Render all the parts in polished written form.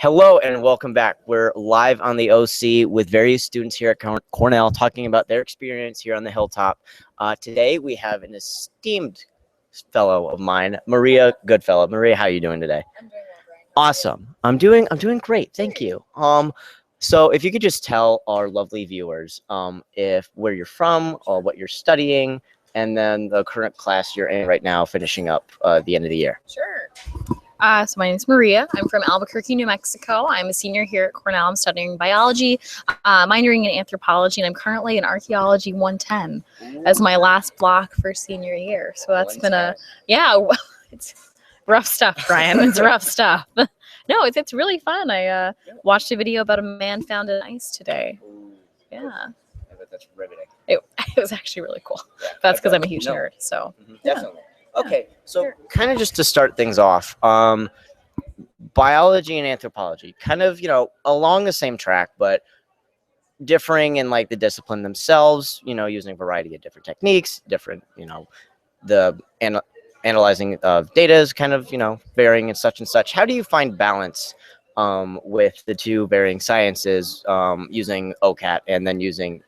Hello and welcome back. We're live on the OC with various students here at Cornell talking about their experience here on the Hilltop. Today we have an esteemed fellow of mine, Maria Goodfellow. Maria, how are you doing today? I'm doing well, Brian. Awesome. I'm doing great. Thank you. So if you could just tell our lovely viewers if where you're from or what you're studying, and then the current class you're in right now, finishing up the end of the year. Sure. So my name is Maria. I'm from Albuquerque, New Mexico. I'm a senior here at Cornell. I'm studying biology, minoring in anthropology, and I'm currently in archaeology 110 as my last block for senior year. So that's been it's rough stuff, Brian. It's rough stuff. No, it's really fun. I watched a video about a man found in ice today. Yeah. I bet that's riveting. It was actually really cool. That's because I'm a huge nerd. So Definitely. Okay, so kind of just to start things off, biology and anthropology, kind of, along the same track, but differing in like the discipline themselves, using a variety of different techniques, different, the analyzing of data is kind of, varying and such and such. How do you find balance with the two varying sciences, using OCAT and then using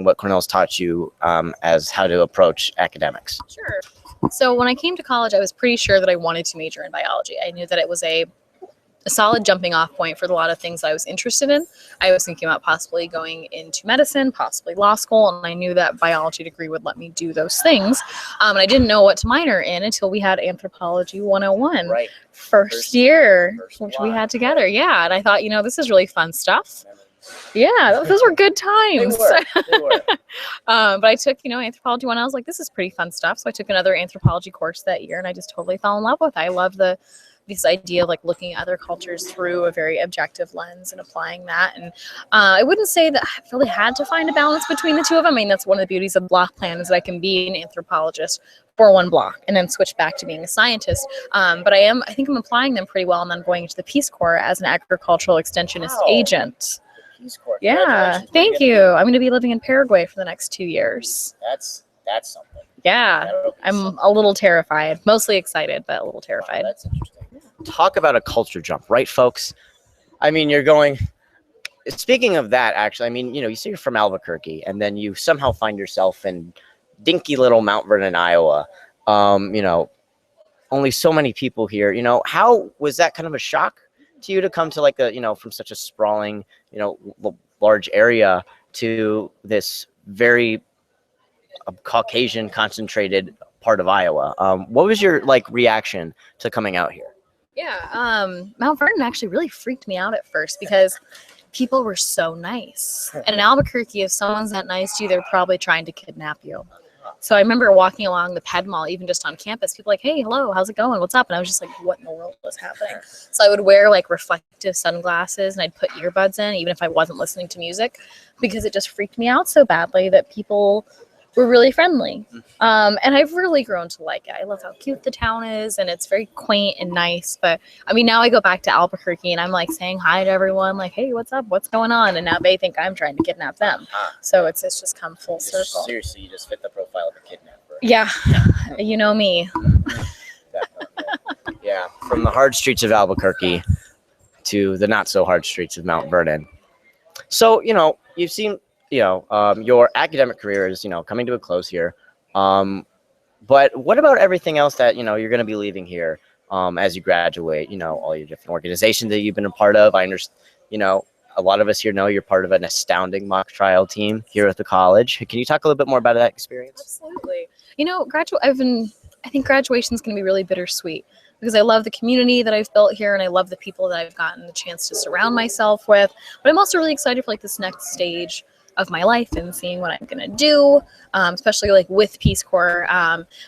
what Cornell's taught you as how to approach academics? Sure. So when I came to college, I was pretty sure that I wanted to major in biology. I knew that it was a solid jumping off point for a lot of things I was interested in. I was thinking about possibly going into medicine, possibly law school, and I knew that biology degree would let me do those things. And I didn't know what to minor in until we had Anthropology 101, Right. First year, which we block. had together. Yeah, and I thought, this is really fun stuff. Yeah, those were good times. They were. But I took, anthropology one. I was like, this is pretty fun stuff. So I took another anthropology course that year, and I just totally fell in love with it. I love this idea of like looking at other cultures through a very objective lens and applying that. And I wouldn't say that I really had to find a balance between the two of them. I mean, that's one of the beauties of block plan is that I can be an anthropologist for one block and then switch back to being a scientist. But I think I'm applying them pretty well, and then going into the Peace Corps as an agricultural extensionist agent. Peace Corps. Yeah, thank you. I'm going to be living in Paraguay for the next 2 years. That's something. Yeah, I'm a little terrified, mostly excited, but a little terrified. That's interesting. Talk about a culture jump, right, folks? I mean, speaking of that, actually, I mean, you say you're from Albuquerque, and then you somehow find yourself in dinky little Mount Vernon, Iowa. Only so many people here. How was that kind of a shock to you to come to like from such a sprawling, large area to this very Caucasian concentrated part of Iowa? What was your reaction to coming out here? Yeah, Mount Vernon actually really freaked me out at first because people were so nice. And in Albuquerque, if someone's that nice to you, they're probably trying to kidnap you. So I remember walking along the Ped Mall, even just on campus, people like, hey, hello, how's it going? What's up? And I was just like, what in the world was happening? So I would wear reflective sunglasses and I'd put earbuds in, even if I wasn't listening to music, because it just freaked me out so badly that people were really friendly. And I've really grown to like it. I love how cute the town is, and it's very quaint and nice. But I mean, now I go back to Albuquerque and I'm like saying hi to everyone, like, hey, what's up? What's going on? And now they think I'm trying to kidnap them. So it's just come full circle. Seriously, you just fit the profile of a kidnapper. Yeah, you know me. Definitely. Yeah, from the hard streets of Albuquerque to the not so hard streets of Mount Vernon. So, you've seen your academic career is, coming to a close here. But what about everything else that, you're going to be leaving here as you graduate, all your different organizations that you've been a part of? I understand, a lot of us here know you're part of an astounding mock trial team here at the college. Can you talk a little bit more about that experience? Absolutely. I think graduation is going to be really bittersweet because I love the community that I've built here and I love the people that I've gotten the chance to surround myself with. But I'm also really excited for this next stage of my life and seeing what I'm gonna do, especially with Peace Corps.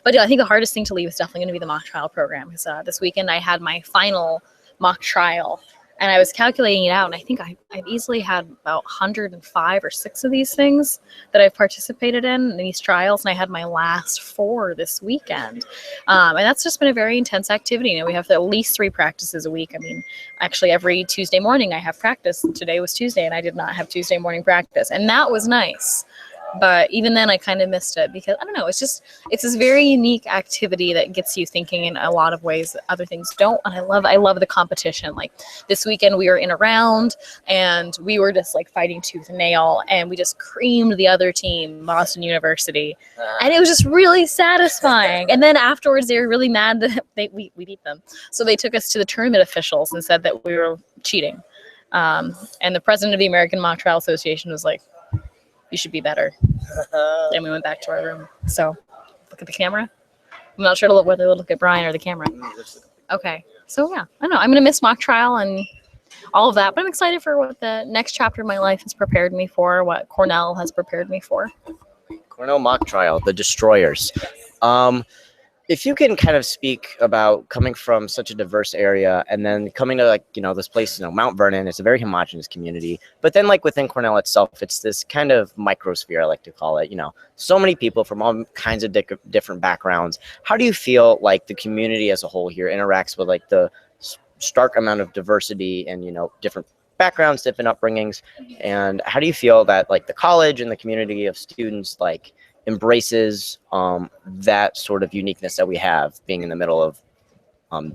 But yeah, I think the hardest thing to leave is definitely gonna be the mock trial program because this weekend I had my final mock trial and I was calculating it out, and I think I've easily had about 105 or 6 of these things that I've participated in these trials, and I had my last 4 this weekend. And that's just been a very intense activity. We have at least 3 practices a week. I mean, actually every Tuesday morning I have practice. Today was Tuesday, and I did not have Tuesday morning practice, and that was nice. But even then, I kind of missed it because I don't know. It's this very unique activity that gets you thinking in a lot of ways that other things don't. And I love the competition. Like this weekend, we were in a round and we were just like fighting tooth and nail, and we just creamed the other team, Boston University, and it was just really satisfying. And then afterwards, they were really mad that we beat them, so they took us to the tournament officials and said that we were cheating. And the president of the American Mock Trial Association was like, "You should be better." Then we went back to our room. So, look at the camera. I'm not sure whether to look at Brian or the camera. Okay. So yeah, I don't know. I'm gonna miss mock trial and all of that, but I'm excited for what the next chapter of my life has prepared me for, what Cornell has prepared me for. Cornell mock trial, the destroyers. If you can kind of speak about coming from such a diverse area and then coming to this place, Mount Vernon, it's a very homogenous community, but then within Cornell itself, it's this kind of microsphere, I like to call it, so many people from all kinds of different backgrounds. How do you feel like the community as a whole here interacts with the stark amount of diversity and, different backgrounds, different upbringings? And how do you feel that the college and the community of students embraces that sort of uniqueness that we have being in the middle of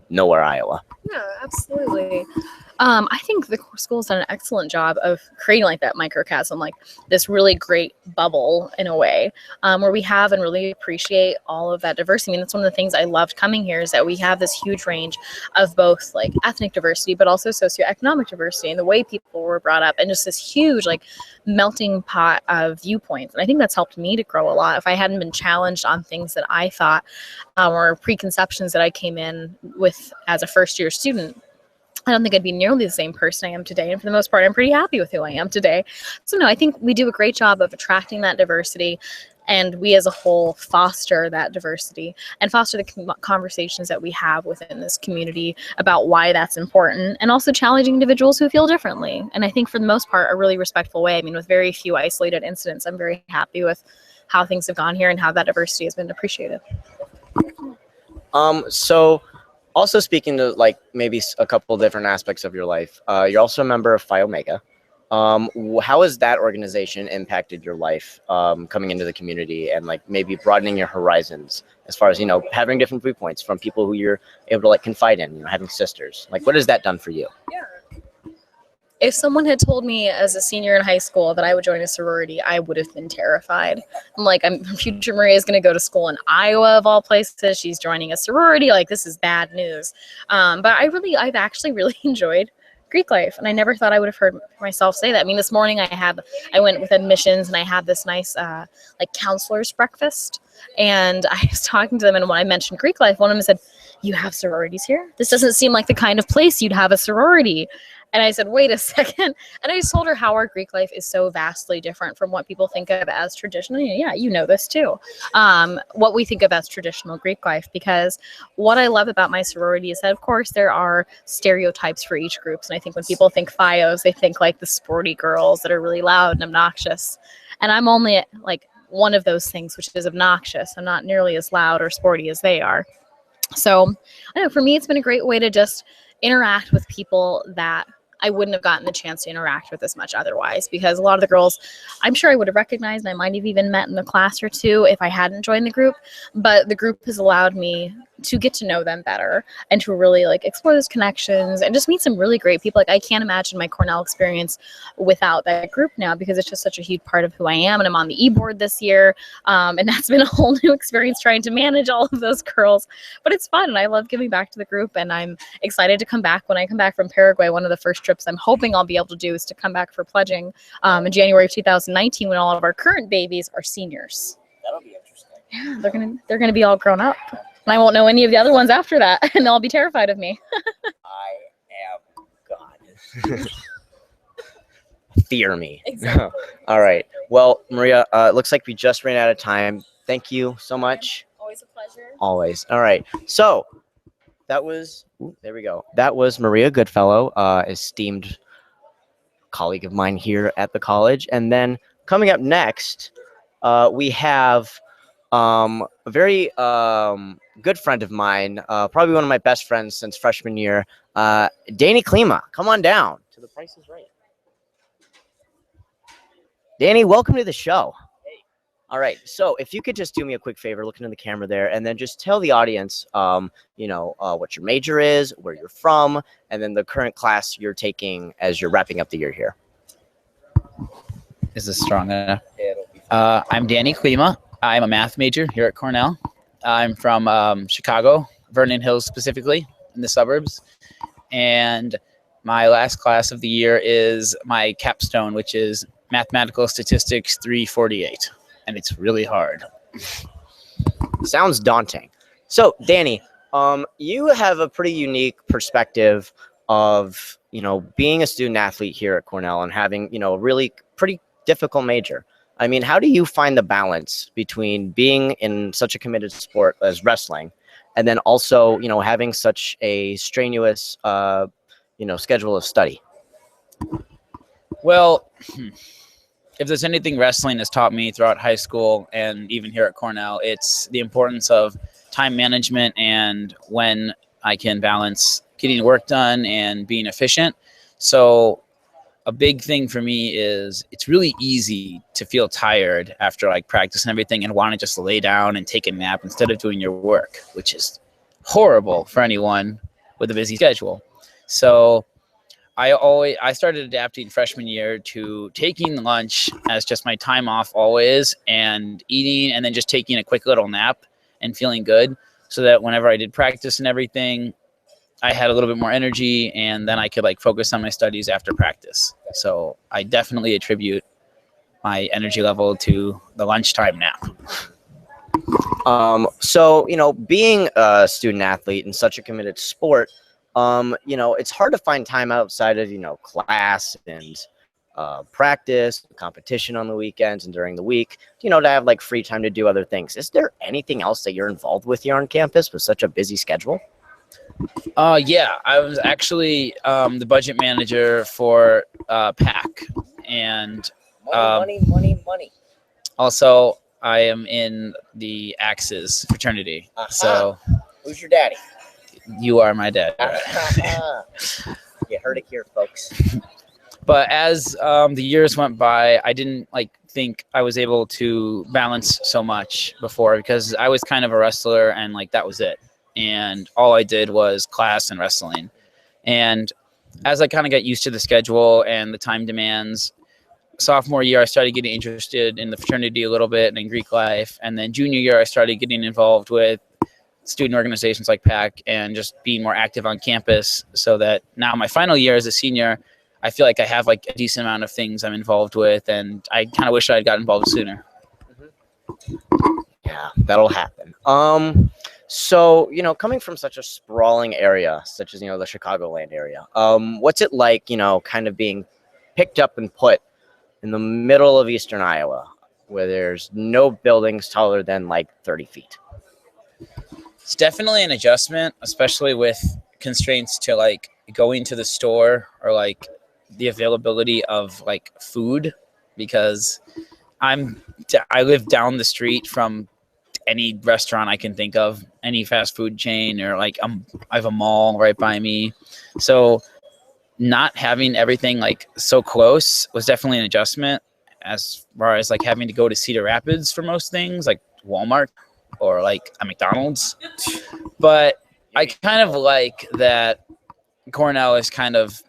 nowhere, Iowa? Yeah, absolutely. I think the school's done an excellent job of creating that microcosm, this really great bubble in a way, where we have and really appreciate all of that diversity. I mean, that's one of the things I loved coming here, is that we have this huge range of both ethnic diversity, but also socioeconomic diversity and the way people were brought up, and just this huge melting pot of viewpoints. And I think that's helped me to grow a lot. If I hadn't been challenged on things that I thought or preconceptions that I came in with as a first-year student, I don't think I'd be nearly the same person I am today. And for the most part, I'm pretty happy with who I am today. So no, I think we do a great job of attracting that diversity, and we as a whole foster that diversity and foster the conversations that we have within this community about why that's important, and also challenging individuals who feel differently. And I think for the most part, a really respectful way. I mean, with very few isolated incidents, I'm very happy with how things have gone here and how that diversity has been appreciated. So also speaking to maybe a couple different aspects of your life, you're also a member of Phi Omega. How has that organization impacted your life coming into the community and maybe broadening your horizons as far as having different viewpoints from people who you're able to confide in, having sisters? What has that done for you? Yeah. If someone had told me as a senior in high school that I would join a sorority, I would have been terrified. I'm future Maria is going to go to school in Iowa of all places. She's joining a sorority. This is bad news. But I've actually really enjoyed Greek life, and I never thought I would have heard myself say that. I mean, this morning I went with admissions, and I had this nice counselor's breakfast, and I was talking to them, and when I mentioned Greek life, one of them said, "You have sororities here? This doesn't seem like the kind of place you'd have a sorority." And I said, wait a second. And I just told her how our Greek life is so vastly different from what people think of as traditional. Yeah, you know this too. What we think of as traditional Greek life, because what I love about my sorority is that, of course, there are stereotypes for each group. And I think when people think Phios, they think the sporty girls that are really loud and obnoxious. And I'm only one of those things, which is obnoxious. I'm not nearly as loud or sporty as they are. So I don't know, for me, it's been a great way to just interact with people that I wouldn't have gotten the chance to interact with as much otherwise, because a lot of the girls I'm sure I would have recognized, and I might have even met in the class or two if I hadn't joined the group, but the group has allowed me to get to know them better and to really explore those connections and just meet some really great people. I can't imagine my Cornell experience without that group now, because it's just such a huge part of who I am. And I'm on the e-board this year, and that's been a whole new experience trying to manage all of those girls, but it's fun and I love giving back to the group, and I'm excited to come back. When I come back from Paraguay, one of the first trips I'm hoping I'll be able to do is to come back for pledging in January of 2019, when all of our current babies are seniors. That'll be interesting. Yeah, they're gonna be all grown up. And I won't know any of the other ones after that, and they'll all be terrified of me. I am God. Fear me. Exactly. All right. Well, Maria, it looks like we just ran out of time. Thank you so much. Always a pleasure. Always. All right. So that was, there we go. That was Maria Goodfellow, esteemed colleague of mine here at the college. And then coming up next, we have a very good friend of mine, probably one of my best friends since freshman year, Danny Klima. Come on down to The Price is Right. Danny, welcome to the show. Hey, All right. So if you could just do me a quick favor, look into the camera there, and then just tell the audience, what your major is, where you're from, and then the current class you're taking as you're wrapping up the year here. Is this strong enough? I'm Danny Klima. I'm a math major here at Cornell. I'm from Chicago, Vernon Hills specifically, in the suburbs. And my last class of the year is my capstone, which is Mathematical Statistics 348. And it's really hard. Sounds daunting. So, Danny, you have a pretty unique perspective of, being a student athlete here at Cornell and having, a really pretty difficult major. I mean, how do you find the balance between being in such a committed sport as wrestling and then also, having such a strenuous, schedule of study? Well, if there's anything wrestling has taught me throughout high school and even here at Cornell, it's the importance of time management and when I can balance getting work done and being efficient. So a big thing for me is it's really easy to feel tired after like practice and everything and want to just lay down and take a nap instead of doing your work, which is horrible for anyone with a busy schedule. So I started adapting freshman year to taking lunch as just my time off always and eating and then just taking a quick little nap and feeling good so that whenever I did practice and everything, I had a little bit more energy and then I could like focus on my studies after practice. So I definitely attribute my energy level to the lunchtime nap. Being a student athlete in such a committed sport, it's hard to find time outside of, class and practice, competition on the weekends and during the week, to have like free time to do other things. Is there anything else that you're involved with here on campus with such a busy schedule? Yeah, I was actually the budget manager for PAC, and money. Also, I am in the Axis fraternity. So, who's your daddy? You are my dad. You heard it here, folks. But as the years went by, I didn't think I was able to balance so much before because I was kind of a wrestler and that was it. And all I did was class and wrestling. And as I kind of got used to the schedule and the time demands, sophomore year, I started getting interested in the fraternity a little bit and in Greek life. And then junior year, I started getting involved with student organizations like PAC and just being more active on campus so that now my final year as a senior, I feel like I have a decent amount of things I'm involved with. And I kind of wish I had gotten involved sooner. Yeah, that'll happen. So, coming from such a sprawling area, such as, the Chicagoland area, what's it like, kind of being picked up and put in the middle of Eastern Iowa where there's no buildings taller than 30 feet? It's definitely an adjustment, especially with constraints to going to the store or the availability of food, because I live down the street from any restaurant I can think of, any fast food chain, or I have a mall right by me. So not having everything so close was definitely an adjustment, as far as having to go to Cedar Rapids for most things, like Walmart or a McDonald's. But I kind of like that Cornell is kind of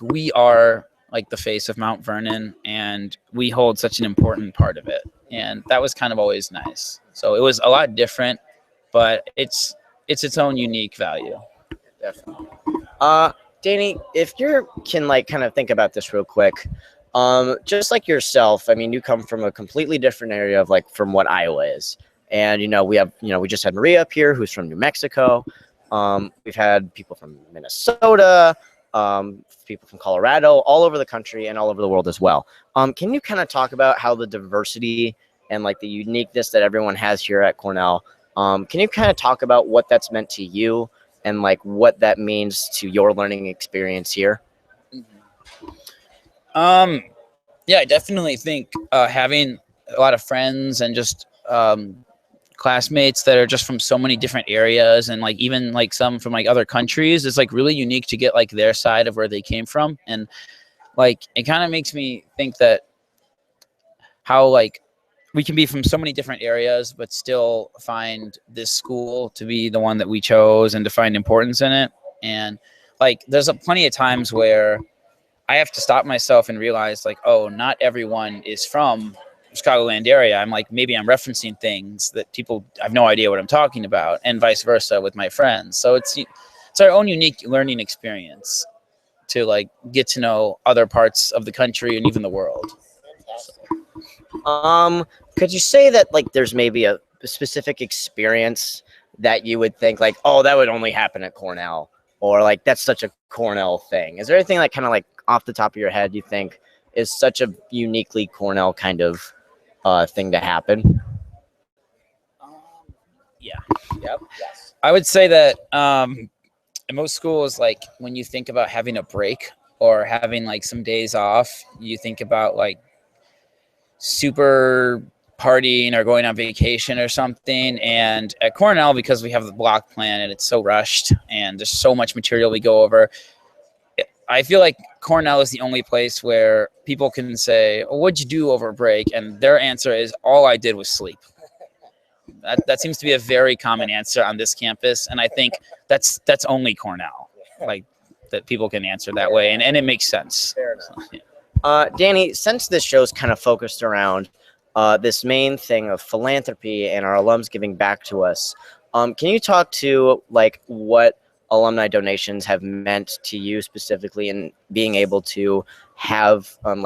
we are the face of Mount Vernon, and we hold such an important part of it. And that was kind of always nice. So it was a lot different, but it's its own unique value. Definitely. Danny, if you can kind of think about this real quick, just like yourself, I mean, you come from a completely different area of from what Iowa is. And, we just had Maria up here who's from New Mexico. We've had people from Minnesota, people from Colorado, all over the country and all over the world as well. Can you kind of talk about how the diversity and the uniqueness that everyone has here at Cornell, can you kind of talk about what that's meant to you and what that means to your learning experience here? Yeah, I definitely think having a lot of friends and just classmates that are just from so many different areas and even some from other countries is really unique to get their side of where they came from. And it kind of makes me think that how we can be from so many different areas, but still find this school to be the one that we chose and to find importance in it. And like, there's plenty of times where I have to stop myself and realize, like, oh, not everyone is from Chicagoland area. I'm like, maybe I'm referencing things that people have no idea what I'm talking about, and vice versa with my friends. So it's our own unique learning experience to like get to know other parts of the country and even the world. Could you say that like there's maybe a specific experience that you would think like, oh, that would only happen at Cornell, or like that's such a Cornell thing? Is there anything like kind of like off the top of your head you think is such a uniquely Cornell kind of thing to happen? Yeah. Yep. Yes. I would say that in most schools, like when you think about having a break or having like some days off, you think about like super partying or going on vacation or something. And at Cornell, because we have the block plan and it's so rushed and there's so much material we go over, I feel like Cornell is the only place where people can say, oh, what'd you do over break? And their answer is, all I did was sleep. That seems to be a very common answer on this campus. And I think that's only Cornell, like that people can answer that way. And it makes sense. Fair enough. So, yeah. Danny, since this show's kind of focused around this main thing of philanthropy and our alums giving back to us, can you talk to like what alumni donations have meant to you specifically in being able to have an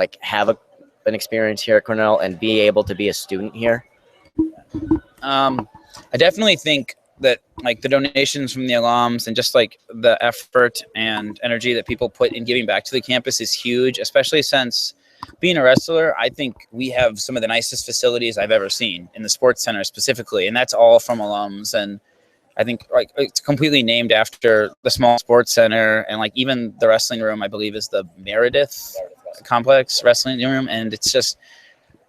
experience here at Cornell and be able to be a student here? I definitely think that like the donations from the alums and just like the effort and energy that people put in giving back to the campus is huge, especially since being a wrestler, I think we have some of the nicest facilities I've ever seen in the sports center specifically, and that's all from alums. And I think like it's completely named after the small sports center, and like even the wrestling room I believe is the Meredith Complex wrestling room. And it's just,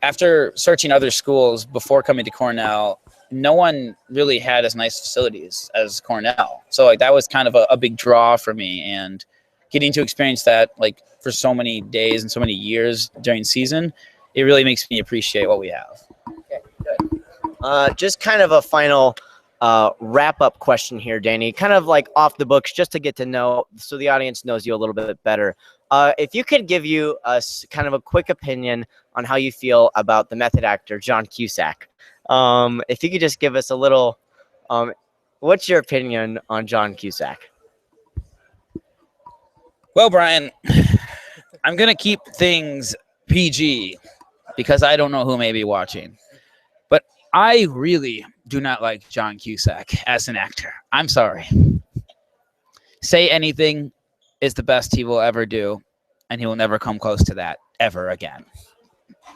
after searching other schools before coming to Cornell, no one really had as nice facilities as Cornell. So like that was kind of a big draw for me, and getting to experience that like for so many days and so many years during season, it really makes me appreciate what we have. Okay, good. Just kind of a final wrap-up question here, Danny, kind of like off the books, just to get to know, so the audience knows you a little bit better. If you could give you kind of a quick opinion on how you feel about the method actor, John Cusack. If you could just give us a little, what's your opinion on John Cusack? Well, Brian, I'm going to keep things PG because I don't know who may be watching. But I really do not like John Cusack as an actor. I'm sorry. Say Anything is the best he will ever do, and he will never come close to that ever again.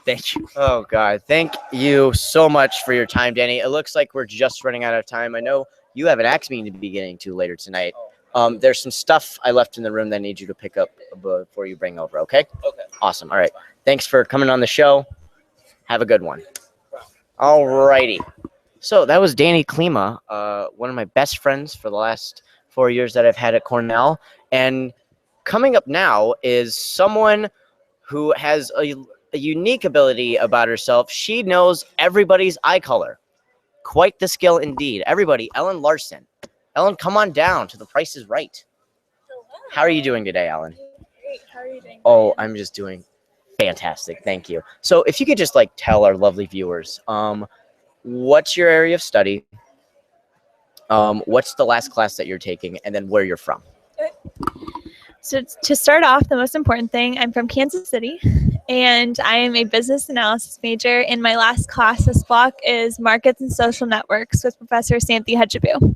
Thank you. Oh, God. Thank you so much for your time, Danny. It looks like we're just running out of time. I know you have an axe meeting to be getting to later tonight. There's some stuff I left in the room that I need you to pick up before you bring over, okay? Okay. Awesome. All right. Thanks for coming on the show. Have a good one. All righty. So that was Danny Klima, one of my best friends for the last 4 years that I've had at Cornell. And coming up now is someone who has a unique ability about herself. She knows everybody's eye color. Quite the skill indeed. Everybody, Ellen Larson. Ellen, come on down to The Price is Right. Hello. How are you doing today, Ellen? Great. How are you doing? Oh, I'm just doing fantastic. Thank you. So if you could just like tell our lovely viewers, what's your area of study? What's the last class that you're taking, and then where you're from? So to start off, the most important thing, I'm from Kansas City, and I am a business analysis major. And my last class this block is Markets and Social Networks with Professor Santhi Hedjabu.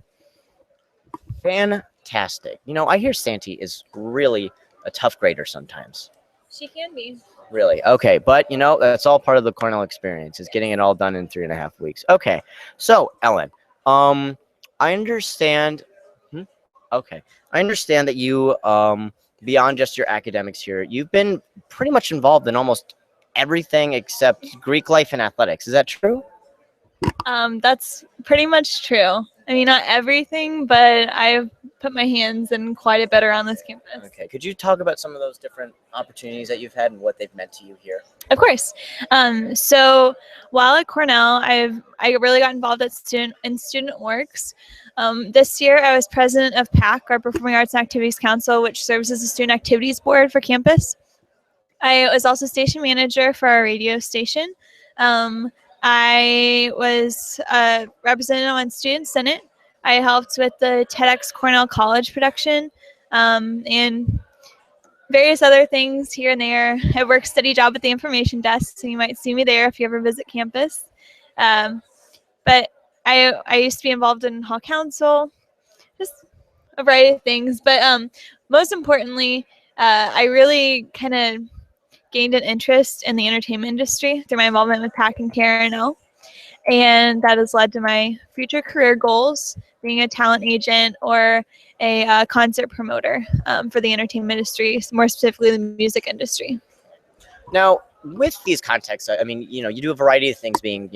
Fantastic. You know, I hear Santi is really a tough grader sometimes. She can be. Really? Okay. But, you know, that's all part of the Cornell experience, is getting it all done in 3.5 weeks. Okay. So, Ellen, I understand. Okay. I understand that you, beyond just your academics here, you've been pretty much involved in almost everything except Greek life and athletics. Is that true? That's pretty much true. I mean, not everything, but I've put my hands in quite a bit around this campus. Okay. Could you talk about some of those different opportunities that you've had and what they've meant to you here? Of course. So while at Cornell, I really got involved at student works. This year, I was president of PAC, our Performing Arts and Activities Council, which serves as the student activities board for campus. I was also station manager for our radio station. I was a representative on Student Senate. I helped with the TEDx Cornell College production and various other things here and there. I work steady job at the information desk, so you might see me there if you ever visit campus. But I used to be involved in hall council, just a variety of things. But most importantly, I really kind of gained an interest in the entertainment industry through my involvement with PAC and KRNL. And that has led to my future career goals, being a talent agent or a concert promoter for the entertainment industry, more specifically the music industry. Now, with these contexts, I mean, you do a variety of things being,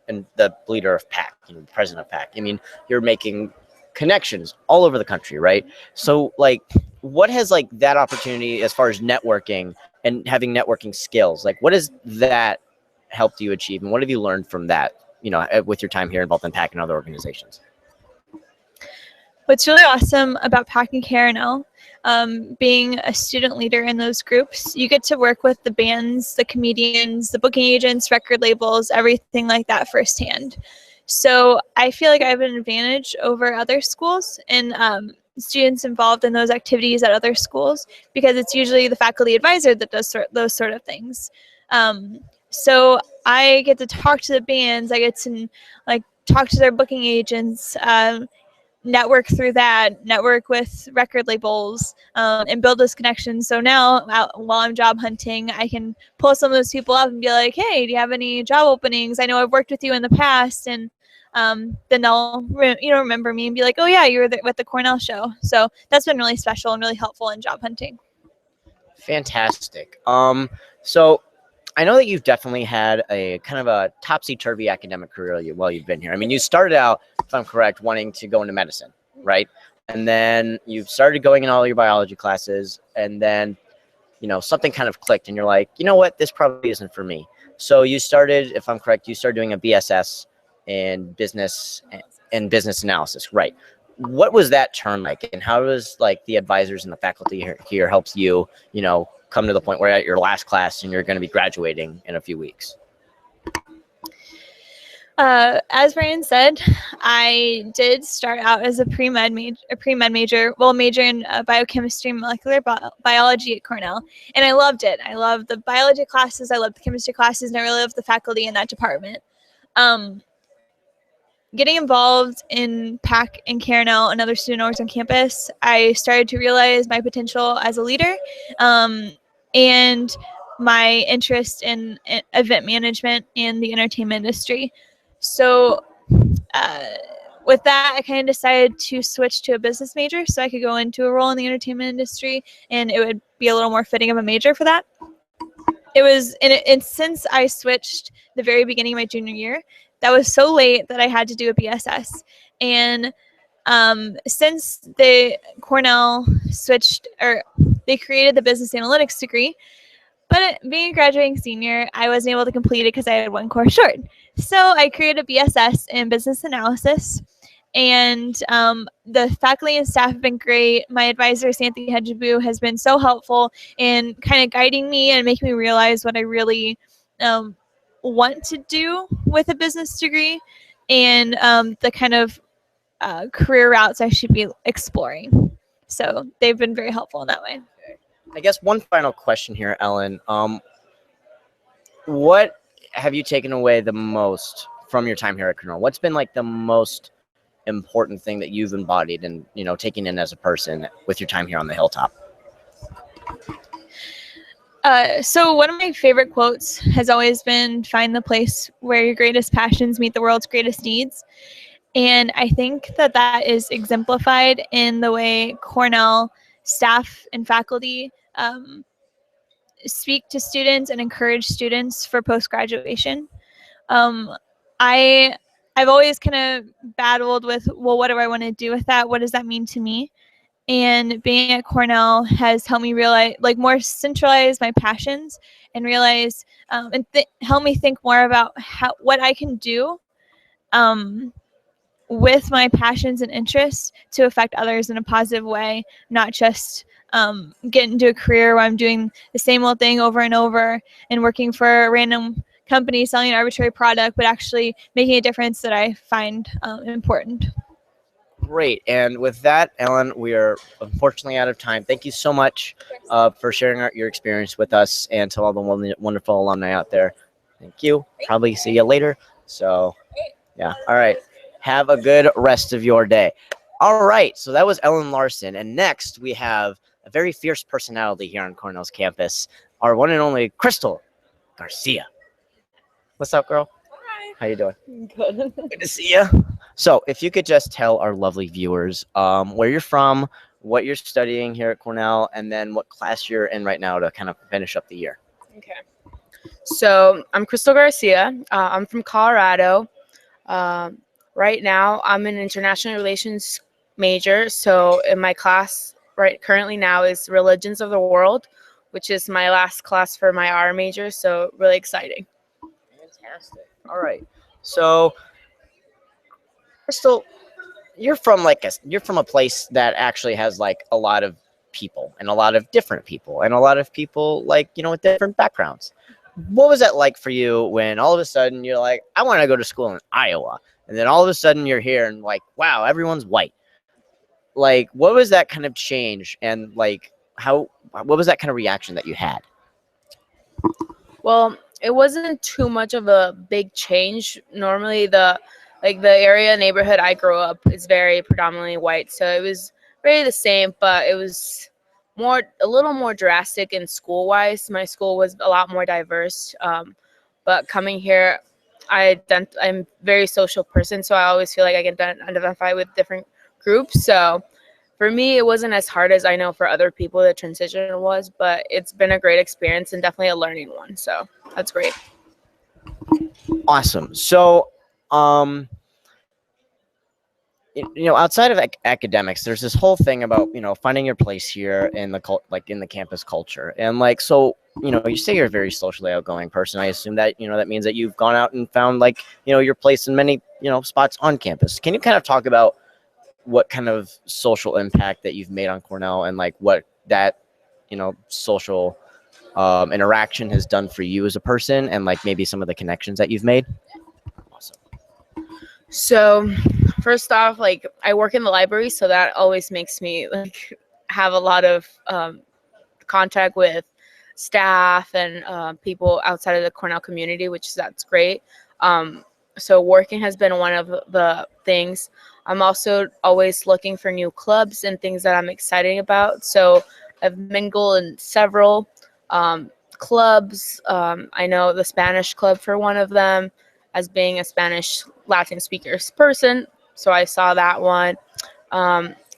and the leader of PAC, the president of PAC. I mean, you're making connections all over the country, right? So, like, what has, like, that opportunity as far as networking and having networking skills, like, what has that helped you achieve? And what have you learned from that, with your time here involved in PAC and other organizations? What's really awesome about PAC and KRNL, being a student leader in those groups, you get to work with the bands, the comedians, the booking agents, record labels, everything like that firsthand. So I feel like I have an advantage over other schools and students involved in those activities at other schools, because it's usually the faculty advisor that does those sort of things. So I get to talk to the bands, I get to talk to their booking agents, network through that, network with record labels, and build those connections. So now while I'm job hunting, I can pull some of those people up and be like, hey, do you have any job openings? I know I've worked with you in the past. And then they'll remember me and be like, oh yeah, you were there with the Cornell show. So that's been really special and really helpful in job hunting. Fantastic. So I know that you've definitely had a kind of a topsy-turvy academic career while you've been here. I mean, you started out, if I'm correct, wanting to go into medicine, right? And then you've started going in all your biology classes, and then, something kind of clicked, and you're like, you know what, this probably isn't for me. So you started, if I'm correct, you started doing a BSS in business analysis, right? What was that turn like, and how does the advisors and the faculty here helps you, come to the point where you're at your last class and you're going to be graduating in a few weeks? As Brian said, I did start out as a pre-med major, major in biochemistry and molecular biology at Cornell, and I loved it. I loved the biology classes, I loved the chemistry classes, and I really loved the faculty in that department. Getting involved in PAC and KRNL and other student orgs on campus, I started to realize my potential as a leader, and my interest in event management and the entertainment industry. So with that, I kind of decided to switch to a business major so I could go into a role in the entertainment industry, and it would be a little more fitting of a major for that. It was, and since I switched the very beginning of my junior year, that was so late that I had to do a BSS. And since Cornell switched, or they created the business analytics degree, but being a graduating senior, I wasn't able to complete it because I had one course short. So I created a BSS in business analysis, and the faculty and staff have been great. My advisor, Santhi Hedjabu, has been so helpful in kind of guiding me and making me realize what I really want to do with a business degree, and the kind of career routes I should be exploring. So they've been very helpful in that way. I guess one final question here, Ellen. What have you taken away the most from your time here at Cornell? What's been the most important thing that you've embodied and, taking in as a person with your time here on the Hilltop? So one of my favorite quotes has always been, find the place where your greatest passions meet the world's greatest needs. And I think that is exemplified in the way Cornell staff and faculty speak to students and encourage students for post-graduation. I I've always kind of battled with, well, what do I want to do with that? What does that mean to me? And being at Cornell has helped me realize, like, more centralize my passions and realize, and help me think more about what I can do with my passions and interests to affect others in a positive way, not just get into a career where I'm doing the same old thing over and over and working for a random company selling an arbitrary product, but actually making a difference that I find important. Great. And with that, Ellen, we are unfortunately out of time. Thank you so much for sharing your experience with us, and to all the wonderful alumni out there. Thank you. Probably see you later. So, yeah. All right. Have a good rest of your day. All right. So that was Ellen Larson. And next, we have a very fierce personality here on Cornell's campus, our one and only Crystal Garcia. What's up, girl? Hi. How you doing? Good. Good to see you. So, if you could just tell our lovely viewers where you're from, what you're studying here at Cornell, and then what class you're in right now to kind of finish up the year. Okay. So I'm Crystal Garcia. I'm from Colorado. Right now, I'm an international relations major. So in my class currently now is Religions of the World, which is my last class for my R major. So really exciting. Fantastic. All right. So, Crystal, you're from a place that actually has like a lot of people and a lot of different people and a lot of people with different backgrounds. What was that like for you when all of a sudden you're like, I want to go to school in Iowa, and then all of a sudden you're here and like, wow, everyone's white. Like, what was that kind of change, and like what was that kind of reaction that you had? Well, it wasn't too much of a big change. Normally the area neighborhood I grew up is very predominantly white, so it was very the same, but it was a little more drastic in school wise. My school was a lot more diverse, but coming here, I'm a very social person, so I always feel like I can identify with different groups. So for me, it wasn't as hard as I know for other people the transition was, but it's been a great experience and definitely a learning one. So that's great. Awesome. So, outside of academics, there's this whole thing about finding your place here in the campus culture, and you say you're a very socially outgoing person. I assume that that means that you've gone out and found your place in many spots on campus. Can you kind of talk about what kind of social impact that you've made on Cornell, and what that social interaction has done for you as a person, and maybe some of the connections that you've made? Awesome. So first off, I work in the library, so that always makes me have a lot of contact with staff and people outside of the Cornell community, that's great. So working has been one of the things. I'm also always looking for new clubs and things that I'm excited about. So I've mingled in several clubs. I know the Spanish club for one of them, as being a Spanish Latin speakers person. So I saw that one.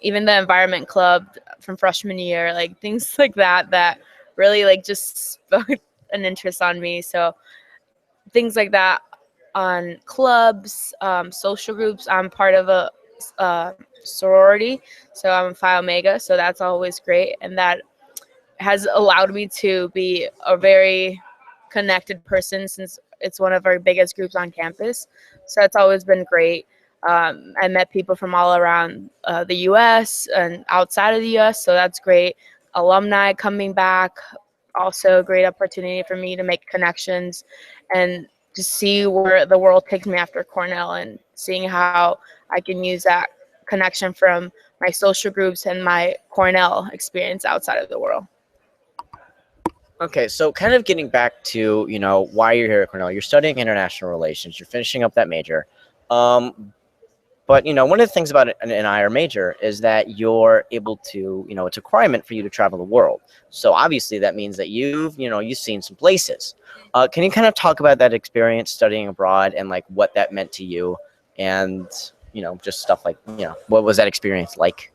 Even the environment club from freshman year, things like that really just sparked an interest on me. So things like that on clubs, social groups. I'm part of a sorority, so I'm Phi Omega, so that's always great, and that has allowed me to be a very connected person since it's one of our biggest groups on campus. So it's always been great. I met people from all around the U.S. and outside of the U.S., so that's great. Alumni coming back, also a great opportunity for me to make connections and to see where the world takes me after Cornell, and seeing how I can use that connection from my social groups and my Cornell experience outside of the world. Okay, so kind of getting back to, why you're here at Cornell. You're studying international relations. You're finishing up that major. But, one of the things about an IR major is that you're able to, it's a requirement for you to travel the world. So obviously that means that you've seen some places. Can you kind of talk about that experience studying abroad and what that meant to you, and, just stuff what was that experience like?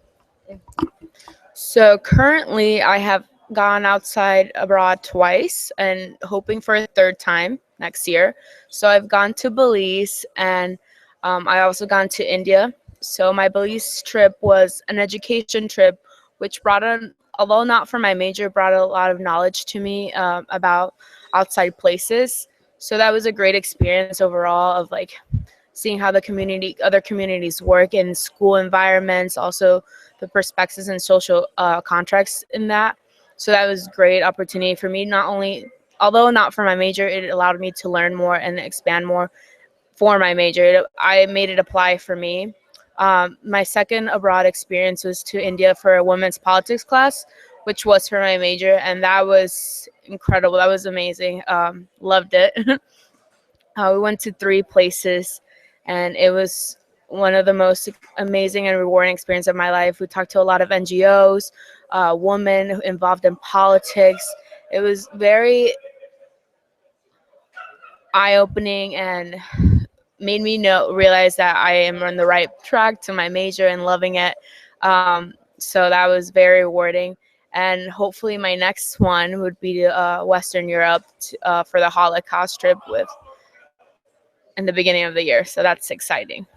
So currently I have gone outside abroad twice and hoping for a third time next year. So I've gone to Belize, and I also gone to India. So my Belize trip was an education trip, which brought on, although not for my major, brought a lot of knowledge to me about outside places. So that was a great experience overall of like seeing how other communities work in school environments, also the perspectives and social contracts in that. So that was great opportunity for me. Not only, although not for my major, it allowed me to learn more and expand more for my major. I made it apply for me. My second abroad experience was to India for a women's politics class, which was for my major, and that was incredible. That was amazing. Loved it. We went to 3 places, and it was one of the most amazing and rewarding experiences of my life. We talked to a lot of NGOs, women involved in politics. It was very eye-opening and made me realize that I am on the right track to my major and loving it. So that was very rewarding. And hopefully my next one would be to Western Europe for the Holocaust trip in the beginning of the year. So that's exciting.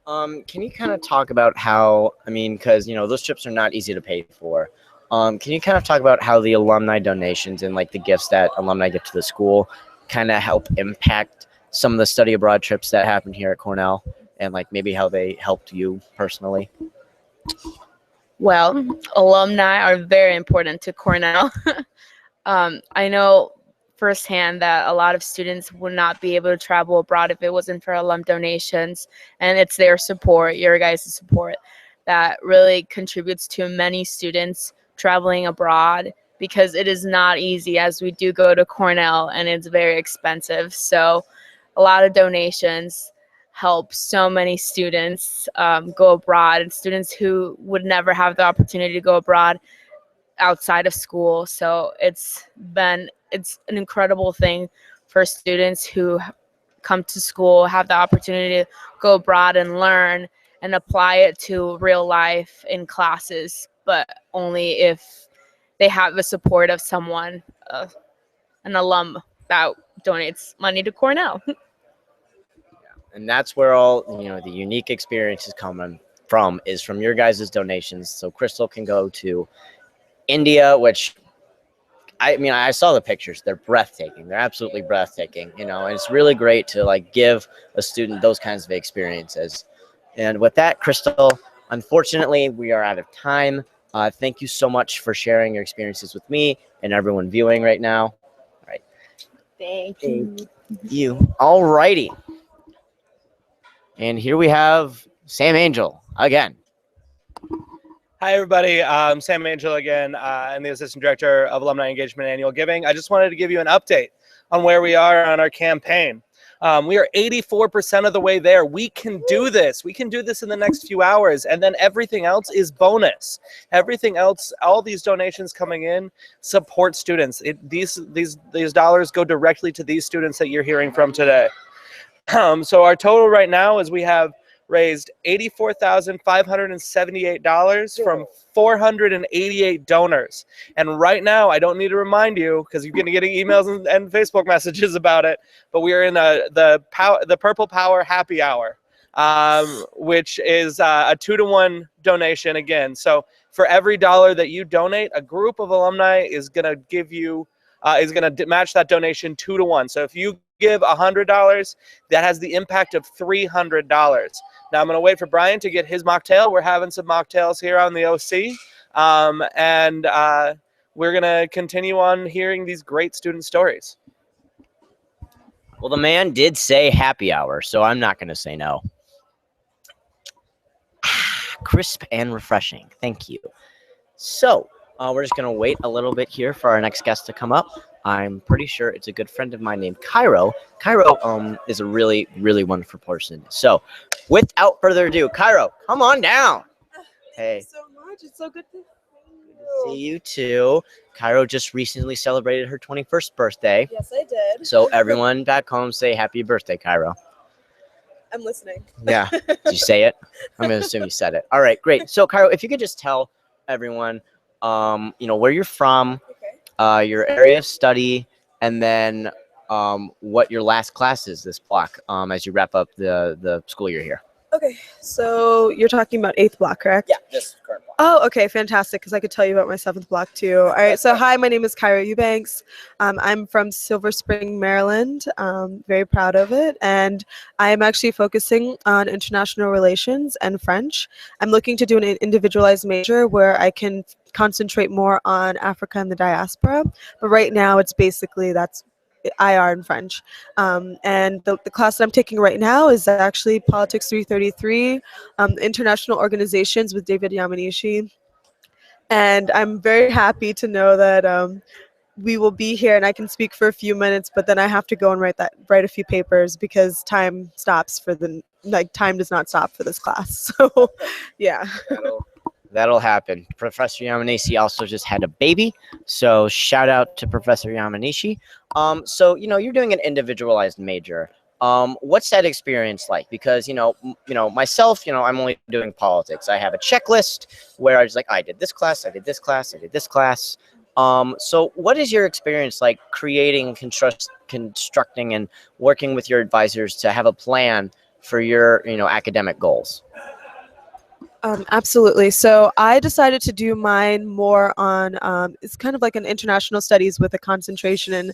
Can you kind of talk about how, I mean, because, you know, those trips are not easy to pay for. Can you kind of talk about how the alumni donations and like the gifts that alumni get to the school kind of help impact some of the study abroad trips that happen here at Cornell, and like maybe how they helped you personally? Well, alumni are very important to Cornell. I know firsthand that a lot of students would not be able to travel abroad if it wasn't for alum donations, and it's their support, your guys' support, that really contributes to many students traveling abroad, because it is not easy, as we do go to Cornell and it's very expensive. So a lot of donations help so many students go abroad, and students who would never have the opportunity to go abroad outside of school. So it's an incredible thing for students who come to school, have the opportunity to go abroad and learn and apply it to real life in classes, but only if they have the support of someone, an alum that donates money to Cornell. And that's where all, you know, the unique experiences coming from is from your guys' donations. So Crystal can go to India, which I mean, I saw the pictures. They're breathtaking. They're absolutely breathtaking, you know, and it's really great to like give a student those kinds of experiences. And with that, Crystal, unfortunately, we are out of time. Thank you so much for sharing your experiences with me and everyone viewing right now. All right. Thank you. You. All righty. And here we have Sam Angel again. Hi, everybody. I'm Sam Angel again. I'm the Assistant Director of Alumni Engagement and Annual Giving. I just wanted to give you an update on where we are on our campaign. We are 84% of the way there. We can do this. We can do this in the next few hours, and then everything else is bonus. Everything else, all these donations coming in, support students. These dollars go directly to these students that you're hearing from today. So our total right now is we have raised $84,578 from 488 donors. And right now, I don't need to remind you, because you're going to get emails and Facebook messages about it, but we are in the Purple Power Happy Hour, which is a 2-to-1 donation again. So for every dollar that you donate, a group of alumni is going to give you, is going to match that donation 2-to-1. So if you give $100, that has the impact of $300. Now I'm going to wait for Brian to get his mocktail. We're having some mocktails here on the OC, and we're going to continue on hearing these great student stories. Well, the man did say happy hour, so I'm not going to say no. Crisp and refreshing. Thank you. So we're just going to wait a little bit here for our next guest to come up. I'm pretty sure it's a good friend of mine named Cairo. Cairo is a really, really wonderful person. So without further ado, Cairo, come on down. Hey. Thank you so much. It's so good to See you too. Cairo just recently celebrated her 21st birthday. Yes, I did. So everyone back home say happy birthday, Cairo. I'm listening. Yeah. Did you say it? I'm going to assume you said it. All right, great. So Cairo, if you could just tell everyone, you know, where you're from, Okay. your area of study, and then what your last class is this block as you wrap up the school year here. Okay, so you're talking about 8th block, correct? This current block. Oh, okay, fantastic, because I could tell you about my 7th block too. All right, so hi, my name is Kyra Eubanks. I'm from Silver Spring, Maryland. Very proud of it, and I am actually focusing on international relations and French. I'm looking to do an individualized major where I can concentrate more on Africa and the diaspora, but right now it's basically that's IR in French. And the class that I'm taking right now is actually Politics 333, International Organizations with David Yamanishi. And I'm very happy to know that we will be here and I can speak for a few minutes, but then I have to go and write a few papers because time stops for time does not stop for this class. So yeah. That'll happen. Professor Yamanishi also just had a baby, so shout out to Professor Yamanishi. So you're doing an individualized major. What's that experience like? Because myself, I'm only doing politics. I have a checklist where I was like, I did this class, I did this class, I did this class. So what is your experience like creating, constructing, and working with your advisors to have a plan for your academic goals? Absolutely. So I decided to do mine more on, it's kind of like an international studies with a concentration in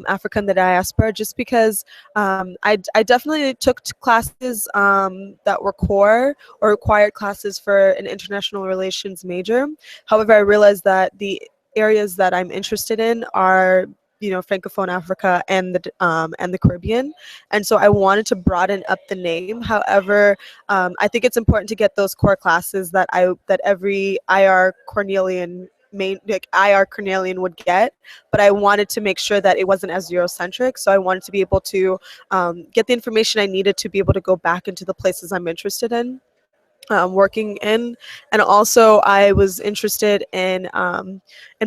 Africa and the diaspora, just because I definitely took classes that were core or required classes for an international relations major. However, I realized that the areas that I'm interested in are Francophone Africa and the Caribbean, and so I wanted to broaden up the name. However, I think it's important to get those core classes that every IR Cornelian would get, but I wanted to make sure that it wasn't as Eurocentric. So I wanted to be able to get the information I needed to be able to go back into the places I'm interested in. Working in, and also I was interested in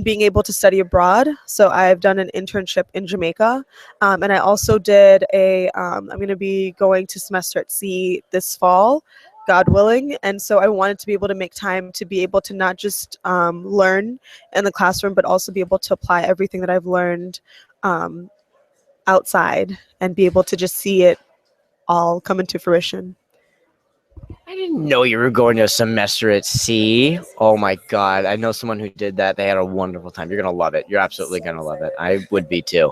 being able to study abroad. So I've done an internship in Jamaica, and I also did I'm going to be going to semester at sea this fall, God willing. And so I wanted to be able to make time to be able to not just learn in the classroom, but also be able to apply everything that I've learned outside and be able to just see it all come into fruition. I didn't know you were going to a semester at sea. Oh my God. I know someone who did that. They had a wonderful time. You're going to love it. You're absolutely going to love it. I would be too.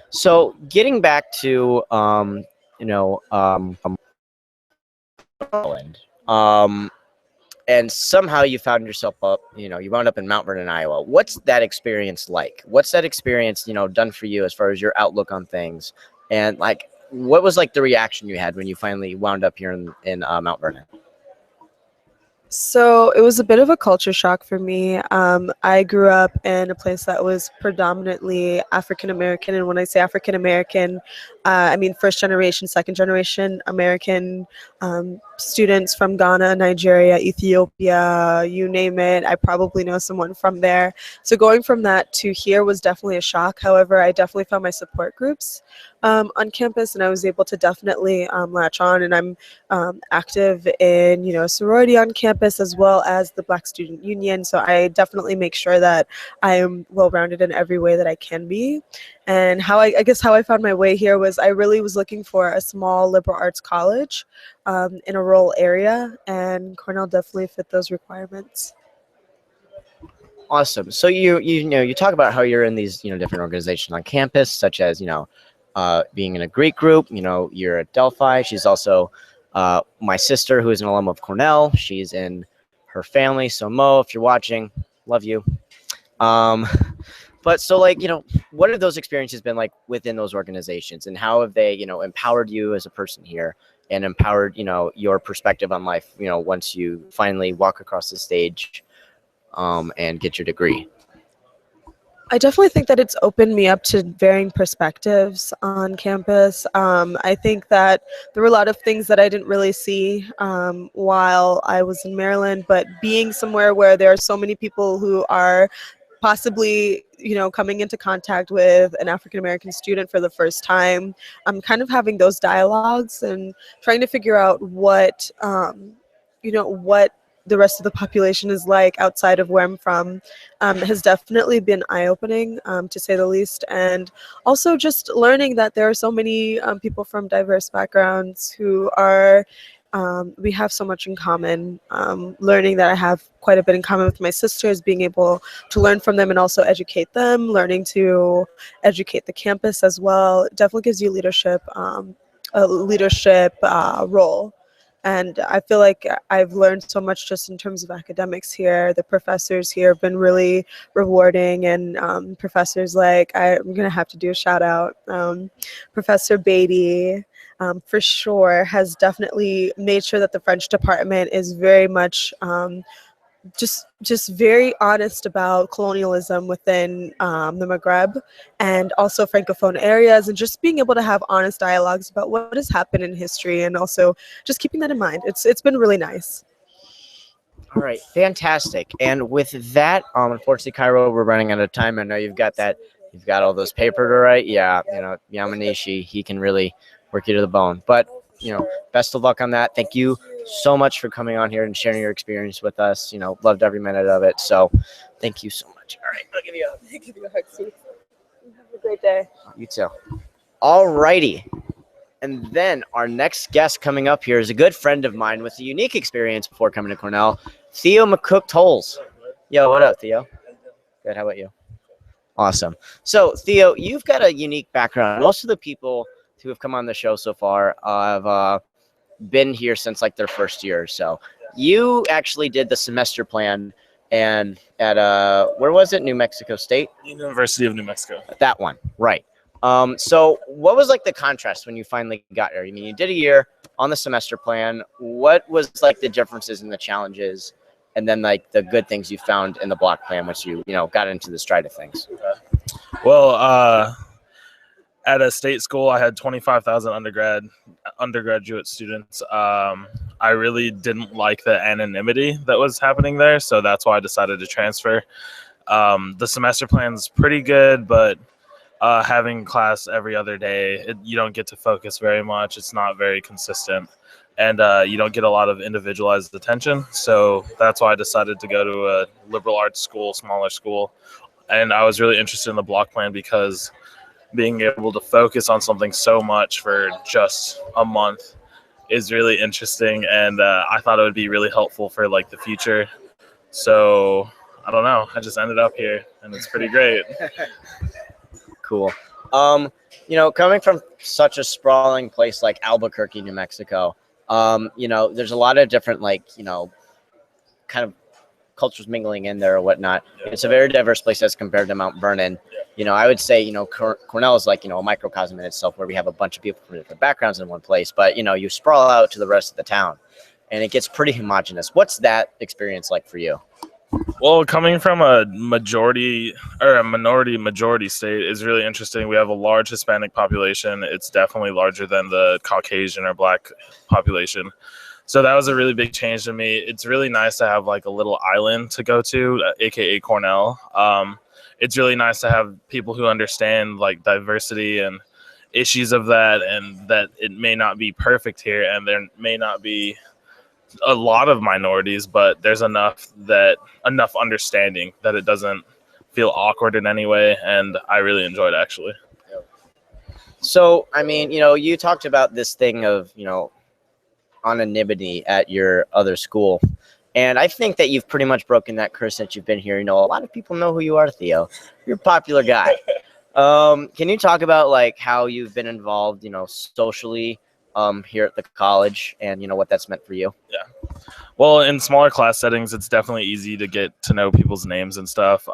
So getting back to, Ireland, and somehow you found yourself up, you wound up in Mount Vernon, Iowa. What's that experience like? What's that experience, done for you as far as your outlook on things? And like, what was like the reaction you had when you finally wound up here in Mount Vernon? So it was a bit of a culture shock for me. I grew up in a place that was predominantly African American, and when I say African American, I mean first generation, second generation American students from Ghana, Nigeria, Ethiopia, you name it. I probably know someone from there. So going from that to here was definitely a shock. However, I definitely found my support groups on campus, and I was able to definitely latch on, and I'm active in a sorority on campus as well as the Black Student Union. So I definitely make sure that I am well-rounded in every way that I can be. And how I guess how I found my way here was I really was looking for a small liberal arts college in a rural area, and Cornell definitely fit those requirements. Awesome. So you talk about how you're in these different organizations on campus, such as being in a Greek group. You're at Delphi. She's also my sister, who is an alum of Cornell. She's in her family. So Mo, if you're watching, love you. But so what have those experiences been like within those organizations, and how have they empowered you as a person here and empowered your perspective on life once you finally walk across the stage and get your degree? I definitely think that it's opened me up to varying perspectives on campus. I think that there were a lot of things that I didn't really see while I was in Maryland, but being somewhere where there are so many people who are possibly coming into contact with an African American student for the first time, I'm kind of having those dialogues and trying to figure out what the rest of the population is like outside of where I'm from has definitely been eye-opening, to say the least. And also just learning that there are so many people from diverse backgrounds who are, we have so much in common. Learning that I have quite a bit in common with my sisters, being able to learn from them and also educate them, learning to educate the campus as well, it definitely gives you a leadership role. And I feel like I've learned so much just in terms of academics here. The professors here have been really rewarding, and professors like, I'm going to have to do a shout out. Professor Beatty, for sure, has definitely made sure that the French department is very much just very honest about colonialism within the Maghreb and also Francophone areas, and just being able to have honest dialogues about what has happened in history, and also just keeping that in mind. It's been really nice. All right, fantastic. And with that, unfortunately, Cairo, we're running out of time. I know you've got all those papers to write. Yeah, Yamanishi, he can really work you to the bone. But best of luck on that. Thank you so much for coming on here and sharing your experience with us. Loved every minute of it. So thank you so much. All right, I'll give you a Have a great day. You too. All righty. And then our next guest coming up here is a good friend of mine with a unique experience before coming to Cornell, Theo McCook Tolles. Yo, what up, Theo? Good, how about you? Awesome. So, Theo, you've got a unique background. Most of the people who have come on the show so far have been here since like their first year or so. You actually did the semester plan and at where was it? New Mexico State? University of New Mexico. That one, right. So what was like the contrast when you finally got here? I mean, you did a year on the semester plan. What was like the differences and the challenges, and then like the good things you found in the block plan once you got into the stride of things? Well, at a state school, I had 25,000 undergraduate students. I really didn't like the anonymity that was happening there, so that's why I decided to transfer. The semester plan's pretty good, but having class every other day, you don't get to focus very much. It's not very consistent, and you don't get a lot of individualized attention. So that's why I decided to go to a liberal arts school, smaller school. And I was really interested in the block plan because being able to focus on something so much for just a month is really interesting, and I thought it would be really helpful for like the future. So I don't know, I just ended up here and it's pretty great. Cool. Coming from such a sprawling place like Albuquerque, New Mexico, there's a lot of different kind of cultures mingling in there or whatnot. It's a very diverse place as compared to Mount Vernon. I would say, Cornell is like, a microcosm in itself where we have a bunch of people from different backgrounds in one place, but, you sprawl out to the rest of the town and it gets pretty homogenous. What's that experience like for you? Well, coming from a minority majority state is really interesting. We have a large Hispanic population. It's definitely larger than the Caucasian or Black population. So that was a really big change to me. It's really nice to have like a little island to go to, aka Cornell. It's really nice to have people who understand like diversity and issues of that, and that it may not be perfect here and there may not be a lot of minorities, but there's enough understanding that it doesn't feel awkward in any way, and I really enjoyed it actually. So, I mean, you talked about this thing of, anonymity at your other school. And I think that you've pretty much broken that curse since you've been here. A lot of people know who you are, Theo. You're a popular guy. Can you talk about like how you've been involved, socially here at the college, and what that's meant for you? Yeah. Well, in smaller class settings, it's definitely easy to get to know people's names and stuff.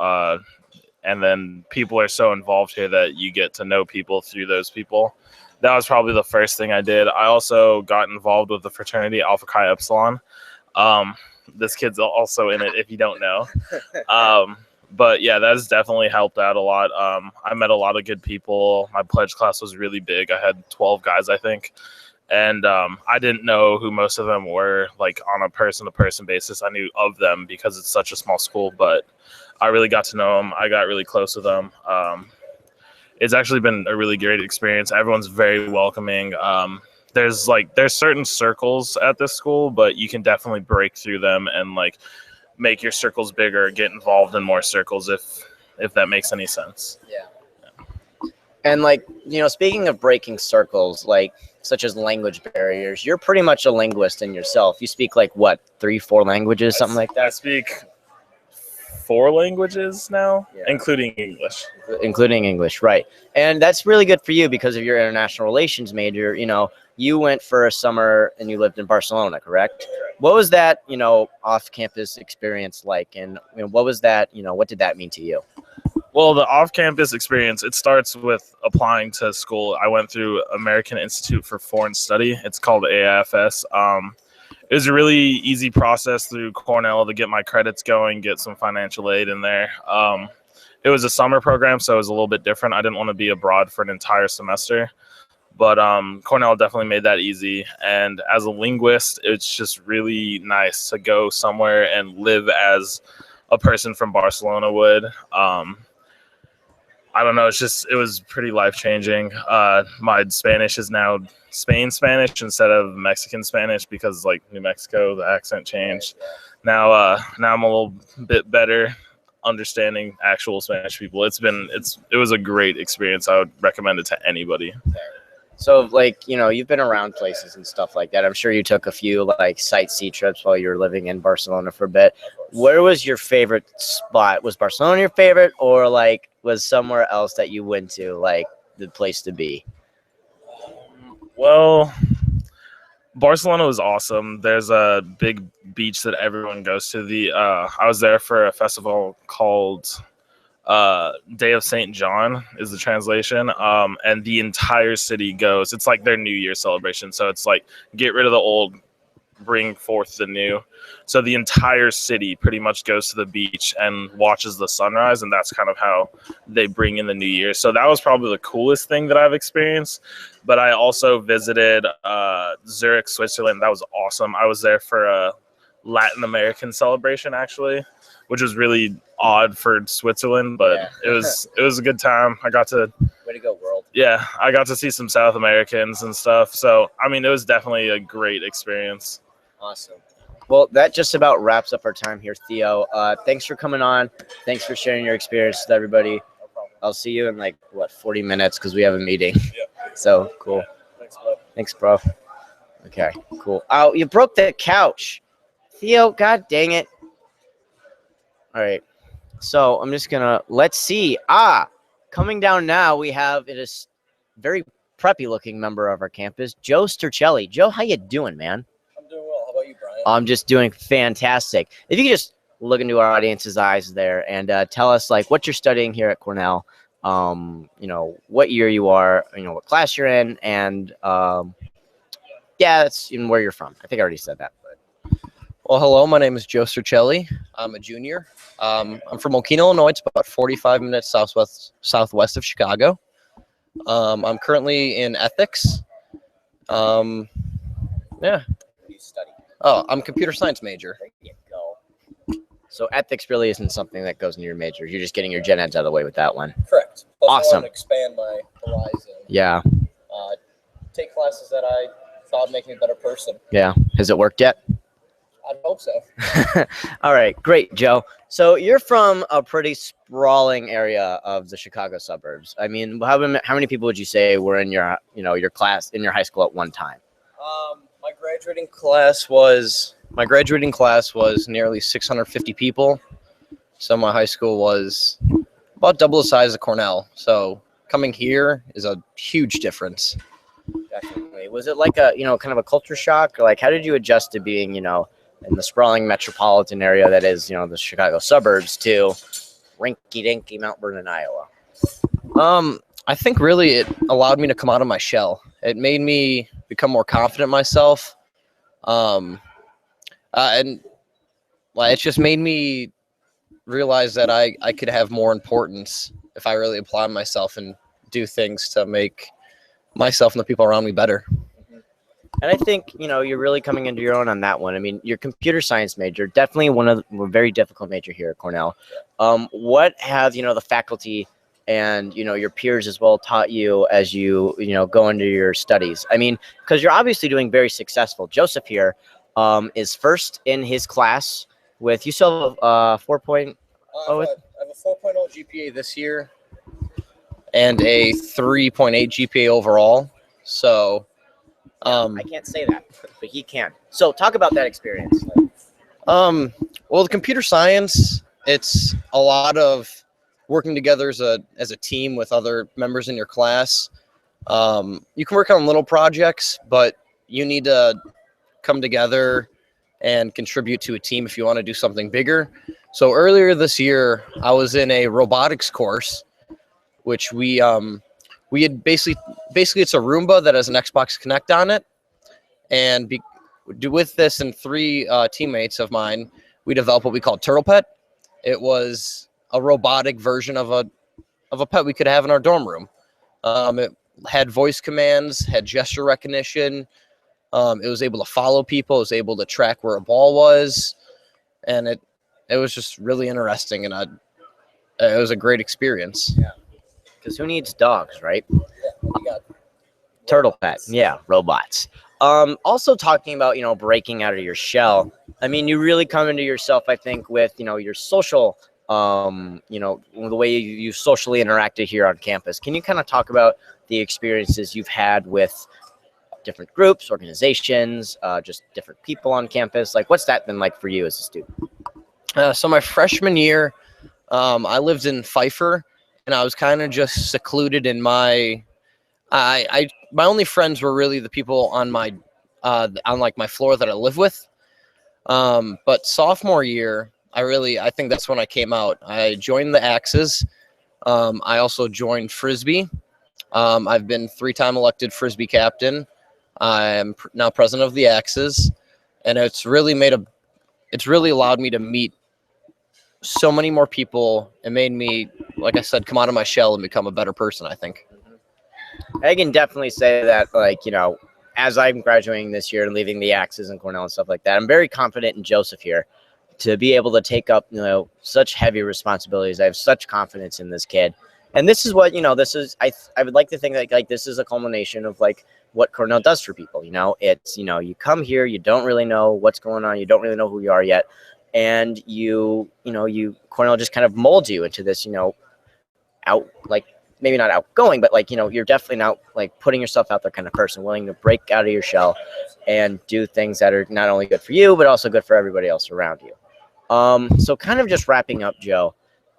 And then people are so involved here that you get to know people through those people. That was probably the first thing I did. I also got involved with the fraternity Alpha Chi Epsilon. This kid's also in it if you don't know. But yeah, that has definitely helped out a lot. I met a lot of good people. My pledge class was really big. I had 12 guys, I think. And I didn't know who most of them were, like on a person-to-person basis. I knew of them because it's such a small school, but I really got to know them. I got really close with them. It's actually been a really great experience. Everyone's very welcoming. there's certain circles at this school, but you can definitely break through them and like make your circles bigger, get involved in more circles if that makes any sense. Yeah. And like, speaking of breaking circles, like such as language barriers, you're pretty much a linguist in yourself. You speak like what, 3-4 languages, something like I that? speak 4 languages now, Yeah. including English. Including English, right? And that's really good for you because of your international relations major. You went for a summer and you lived in Barcelona, correct? What was that, off-campus experience like? And what was that, what did that mean to you? Well, the off-campus experience, it starts with applying to school. I went through American Institute for Foreign Study. It's called AIFS. It was a really easy process through Cornell to get my credits going, get some financial aid in there. It was a summer program, so it was a little bit different. I didn't want to be abroad for an entire semester. But Cornell definitely made that easy. And as a linguist, it's just really nice to go somewhere and live as a person from Barcelona would. I don't know. It was pretty life-changing. My Spanish is now Spain Spanish instead of Mexican Spanish because like New Mexico, the accent changed. Now I'm a little bit better understanding actual Spanish people. It was a great experience. I would recommend it to anybody. So like, you've been around places and stuff like that. I'm sure you took a few like sightsee trips while you were living in Barcelona for a bit. Where was your favorite spot? Was Barcelona your favorite, or like was somewhere else that you went to like the place to be? Well, Barcelona was awesome. There's a big beach that everyone goes to. I was there for a festival called Day of St. John is the translation. And the entire city goes. It's like their New Year celebration. So it's like get rid of the old, bring forth the new. So the entire city pretty much goes to the beach and watches the sunrise, and that's kind of how they bring in the new year. So that was probably the coolest thing that I've experienced. But I also visited Zurich, Switzerland. That was awesome. I was there for a Latin American celebration, actually, which was really odd for Switzerland, but Yeah. it was a good time. I got to Way to go, world. Yeah, I got to see some South Americans and stuff. So, I mean, it was definitely a great experience. Awesome. Well, that just about wraps up our time here, Theo. Thanks for coming on. Thanks for sharing your experience with everybody. I'll see you in 40 minutes because we have a meeting. So cool. Thanks, bro. Okay, cool. Oh, you broke the couch. Theo, god dang it. All right. So I'm just let's see. Coming down now, we have a very preppy looking member of our campus, Joe Sturcelli. Joe, how you doing, man? I'm doing well. How about you, Brian? I'm just doing fantastic. If you could just look into our audience's eyes there and tell us what you're studying here at Cornell, what year you are, what class you're in, and that's even where you're from. I think I already said that. Well, hello. My name is Joe Sturcelli. I'm a junior. I'm from Okina, Illinois. It's about 45 minutes southwest of Chicago. I'm currently in ethics. Yeah. What do you study? Oh, I'm a computer science major. There you go. So ethics really isn't something that goes into your major. You're just getting your gen eds out of the way with that one. Correct. Plus, Awesome. I want to expand my horizon. Yeah. Take classes that I thought would make me a better person. Yeah. Has it worked yet? I hope so. All right, great, Joe. So you're from a pretty sprawling area of the Chicago suburbs. I mean, how many people would you say were in your class in your high school at one time? My graduating class was nearly 650 people. So my high school was about double the size of Cornell. So coming here is a huge difference. Definitely. Was it like a kind of a culture shock? Or how did you adjust to being in the sprawling metropolitan area that is the Chicago suburbs to rinky-dinky Mount Vernon, Iowa? I think really it allowed me to come out of my shell. It made me become more confident in myself. And it just made me realize that I could have more importance if I really apply myself and do things to make myself and the people around me better. And I think, you're really coming into your own on that one. I mean, your computer science major, definitely a very difficult major here at Cornell. What have, the faculty and your peers as well taught you as you go into your studies? I mean, because you're obviously doing very successful. Joseph here is first in his class with, you still have 4.0. I have a 4.0 GPA this year and a 3.8 GPA overall. So, I can't say that, but he can. So talk about that experience. well, the computer science, it's a lot of working together as a team with other members in your class. You can work on little projects, but you need to come together and contribute to a team if you want to do something bigger. So earlier this year, I was in a robotics course, which we had basically it's a Roomba that has an Xbox Connect on it, and with this and three teammates of mine, we developed what we called Turtle Pet. It was a robotic version of a pet we could have in our dorm room. It had voice commands, had gesture recognition. It was able to follow people. It was able to track where a ball was, and it was just really interesting, and it was a great experience. Yeah. Because who needs dogs, right? Turtle Pet, yeah, robots. Also talking about breaking out of your shell. I mean, you really come into yourself, I think, with your social, the way you socially interacted here on campus. Can you kind of talk about the experiences you've had with different groups, organizations, just different people on campus? Like, what's that been like for you as a student? So my freshman year, I lived in Pfeiffer, and I was kind of just secluded in my only friends were really the people on my my floor that I live with. But sophomore year, I think that's when I came out. I joined the Axes. I also joined Frisbee. I've been 3-time elected Frisbee captain. I am now president of the Axes, and it's really allowed me to meet so many more people. It made me, like I said, come out of my shell and become a better person, I think. I can definitely say that, as I'm graduating this year and leaving the Axes and Cornell and stuff like that, I'm very confident in Joseph here to be able to take up, such heavy responsibilities. I have such confidence in this kid. And this is what, this is, I would like to think that, this is a culmination of, what Cornell does for people. It's, you come here, you don't really know what's going on, you don't really know who you are yet. And Cornell just kind of molds you into this, maybe not outgoing, but you're definitely now putting yourself out there kind of person, willing to break out of your shell and do things that are not only good for you, but also good for everybody else around you. So kind of just wrapping up, Joe,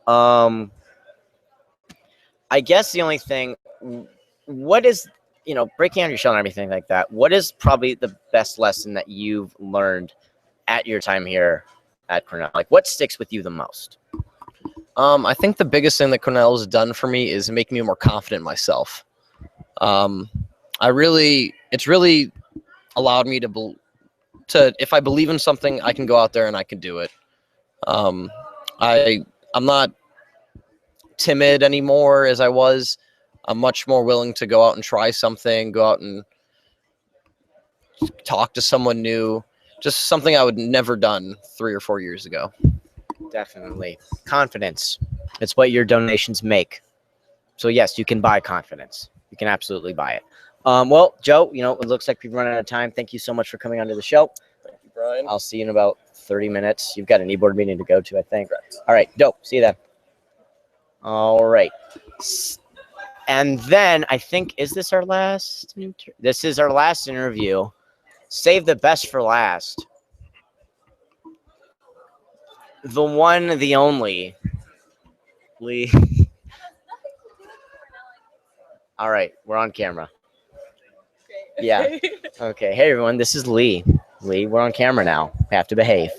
I guess the only thing, what is, breaking out of your shell and everything like that, what is probably the best lesson that you've learned at your time here at Cornell? What sticks with you the most? I think the biggest thing that Cornell has done for me is make me more confident in myself. It's really allowed me to if I believe in something, I can go out there and I can do it. I'm not timid anymore as I was. I'm much more willing to go out and try something, go out and talk to someone new. Just something I would never done 3 or 4 years ago. Definitely. Confidence. It's what your donations make. So yes, you can buy confidence. You can absolutely buy it. Well, Joe, it looks like we've run out of time. Thank you so much for coming onto the show. Thank you, Brian. I'll see you in about 30 minutes. You've got an e-board meeting to go to, I think. Correct. All right, dope. See you then. All right. And then I think, is this our last? This is our last interview. Save the best for last. The one, the only, Lee. All right, we're on camera. Yeah. Okay. Hey, everyone. This is Lee. Lee, we're on camera now. We have to behave.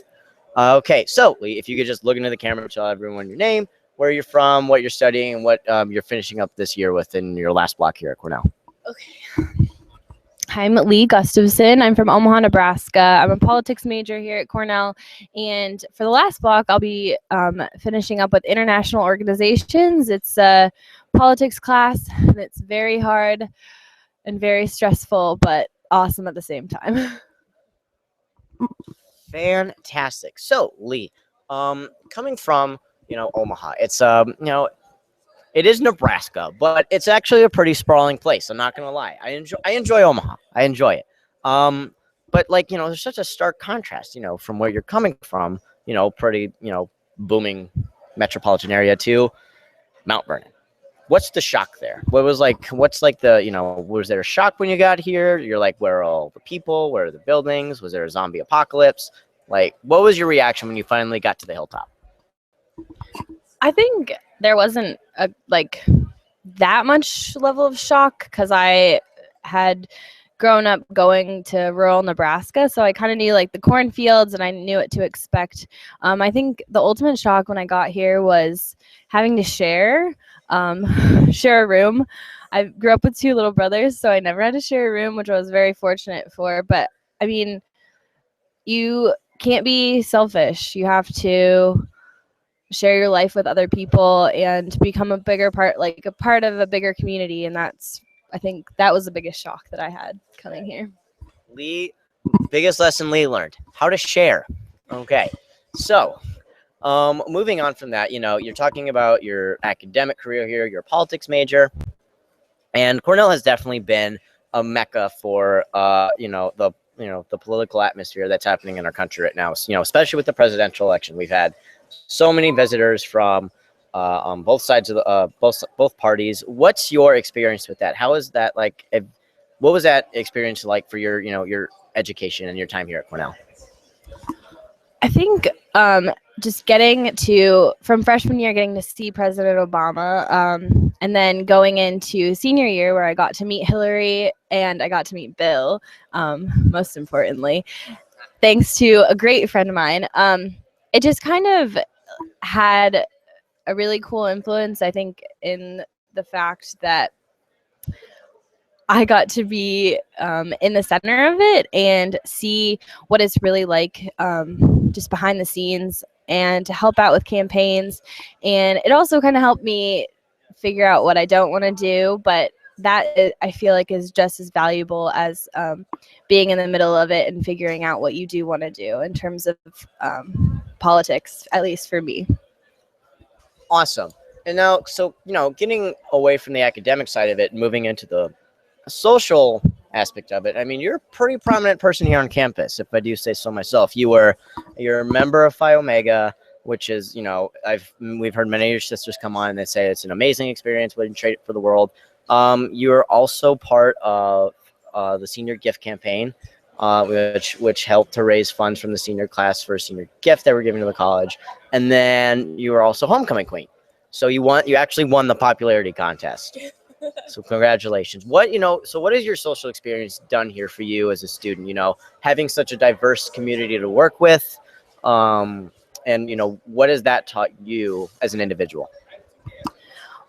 Okay. So, Lee, if you could just look into the camera and tell everyone your name, where you're from, what you're studying, and what you're finishing up this year with in your last block here at Cornell. Okay. I'm Lee Gustafson. I'm from Omaha, Nebraska. I'm a politics major here at Cornell. And for the last block, I'll be finishing up with international organizations. It's a politics class, and it's very hard and very stressful, but awesome at the same time. Fantastic. So, Lee, coming from, Omaha, it's, It is Nebraska, but it's actually a pretty sprawling place. I'm not gonna lie. I enjoy Omaha. I enjoy it. But like, you know, there's such a stark contrast, you know, from where you're coming from, you know, pretty, you know, booming metropolitan area to Mount Vernon. What's the shock there? What's like the, you know, was there a shock when you got here? You're like, where are all the people? Where are the buildings? Was there a zombie apocalypse? Like, what was your reaction when you finally got to the hilltop? I think there wasn't that much level of shock because I had grown up going to rural Nebraska, so I kind of knew like the cornfields and I knew what to expect. I think the ultimate shock when I got here was having to share a room. I grew up with 2 little brothers, so I never had to share a room, which I was very fortunate for. But I mean, you can't be selfish. You have to share your life with other people and become a bigger part, like a part of a bigger community. And I think that was the biggest shock that I had coming here. Lee, biggest lesson Lee learned, how to share. Okay. So, moving on from that, you know, you're talking about your academic career here, your politics major, and Cornell has definitely been a mecca for, the political atmosphere that's happening in our country right now. You know, especially with the presidential election, we've had so many visitors from on both sides of the both parties. What's your experience with that? How is that like? What was that experience like for your education and your time here at Cornell? I think just from freshman year, getting to see President Obama, and then going into senior year where I got to meet Hillary and I got to meet Bill, most importantly, thanks to a great friend of mine. It just kind of had a really cool influence, I think, in the fact that I got to be in the center of it and see what it's really like just behind the scenes and to help out with campaigns. And it also kind of helped me figure out what I don't want to do, but I feel like is just as valuable as being in the middle of it and figuring out what you do want to do in terms of politics, at least for me. Awesome. And now, so, getting away from the academic side of it and moving into the social aspect of it, I mean, you're a pretty prominent person here on campus, if I do say so myself. You're a member of Phi Omega, which is, we've heard many of your sisters come on and they say it's an amazing experience, wouldn't trade it for the world. You're also part of the senior gift campaign, which helped to raise funds from the senior class for a senior gift that we're giving to the college. And then you were also homecoming queen. So you actually won the popularity contest. So congratulations. What has your social experience done here for you as a student, having such a diverse community to work with? And what has that taught you as an individual?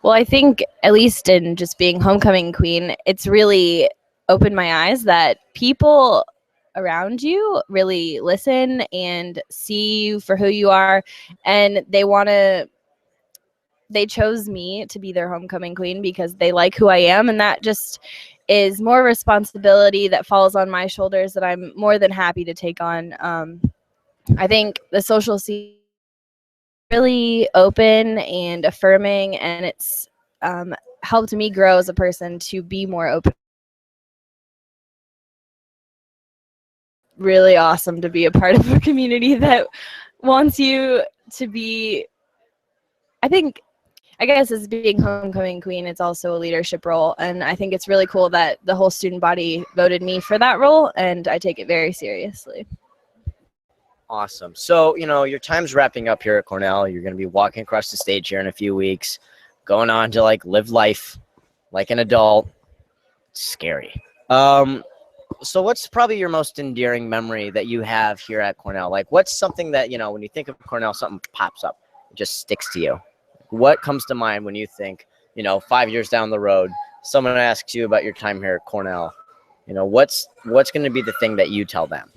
Well, I think at least in just being homecoming queen, it's really opened my eyes that people around you really listen and see you for who you are, and they chose me to be their homecoming queen because they like who I am, and that just is more responsibility that falls on my shoulders that I'm more than happy to take on. I think the social scene is really open and affirming, and it's helped me grow as a person to be more open. Really awesome to be a part of a community that wants you to be, I guess as being homecoming queen, it's also a leadership role. And I think it's really cool that the whole student body voted me for that role, and I take it very seriously. Awesome. So, your time's wrapping up here at Cornell. You're going to be walking across the stage here in a few weeks, going on to live life like an adult. It's scary. So what's probably your most endearing memory that you have here at Cornell? Like, what's something that, when you think of Cornell, something pops up, it just sticks to you? What comes to mind when you think, 5 years down the road, someone asks you about your time here at Cornell? What's going to be the thing that you tell them?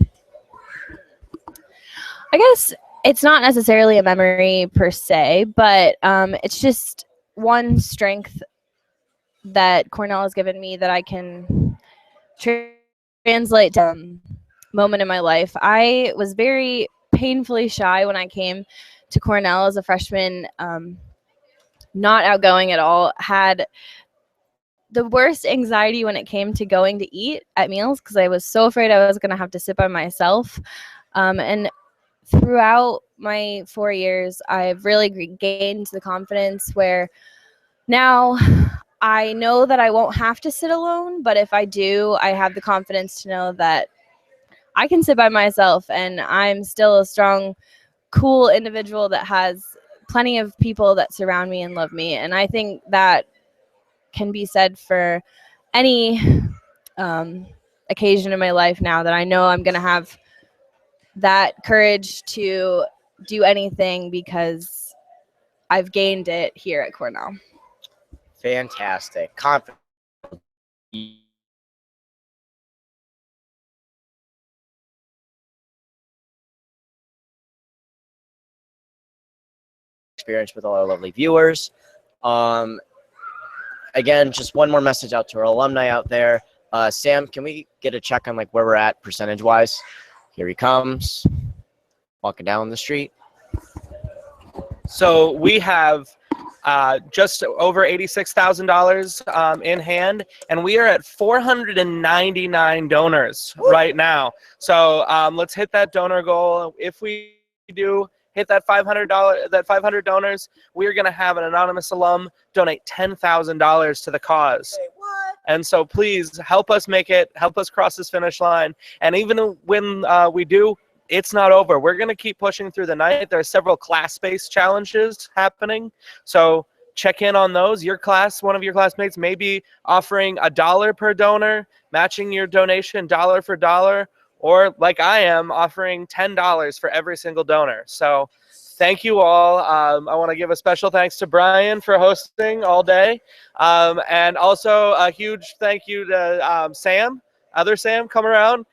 I guess it's not necessarily a memory per se, but it's just one strength that Cornell has given me that I can translate to a moment in my life. I was very painfully shy when I came to Cornell as a freshman not outgoing at all, had the worst anxiety when it came to going to eat at meals because I was so afraid I was going to have to sit by myself. And throughout my 4 years, I've really gained the confidence where now I know that I won't have to sit alone, but if I do, I have the confidence to know that I can sit by myself and I'm still a strong, cool individual that has plenty of people that surround me and love me. And I think that can be said for any occasion in my life now, that I know I'm going to have that courage to do anything because I've gained it here at Cornell. Fantastic. Confident. Experience with all our lovely viewers. Again, just one more message out to our alumni out there. Sam, can we get a check on like where we're at percentage wise? Here he comes, walking down the street. So we have just over $86,000 in hand, and we are at 499 donors right now. So let's hit that donor goal. If we do hit that $500 donors, we are going to have an anonymous alum donate $10,000 to the cause. Wait, what? And so please help us help us cross this finish line. And even when we do, it's not over. We're going to keep pushing through the night. There are several class-based challenges happening. So check in on those. Your class, one of your classmates may be offering $1 per donor, matching your donation dollar for dollar, or like I am, offering $10 for every single donor. So thank you all. I want to give a special thanks to Brian for hosting all day. And also a huge thank you to Sam. Other Sam, come around.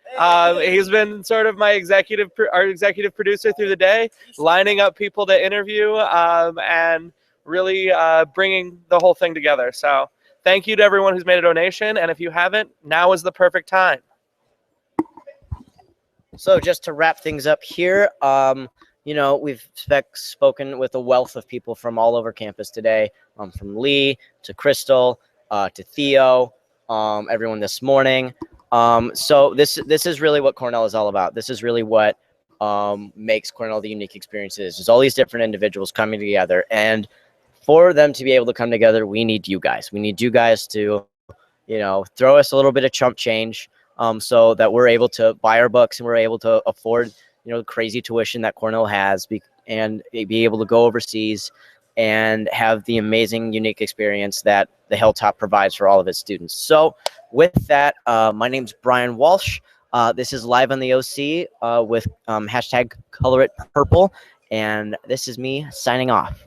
He's been sort of my executive producer through the day, lining up people to interview and really bringing the whole thing together. So thank you to everyone who's made a donation. And if you haven't, now is the perfect time. So just to wrap things up here, you know, we've spoken with a wealth of people from all over campus today, from Lee to Crystal to Theo, everyone this morning. So this is really what Cornell is all about. This is really what makes Cornell the unique experience is. There's all these different individuals coming together, and for them to be able to come together, we need you guys. We need you guys to, you know, throw us a little bit of chump change, so that we're able to buy our books and we're able to afford, you know, the crazy tuition that Cornell has, and be able to go overseas and have the amazing, unique experience that the Hilltop provides for all of its students. So with that, my name's Brian Walsh. This is Live on the OC with hashtag Color It Purple, and this is me signing off.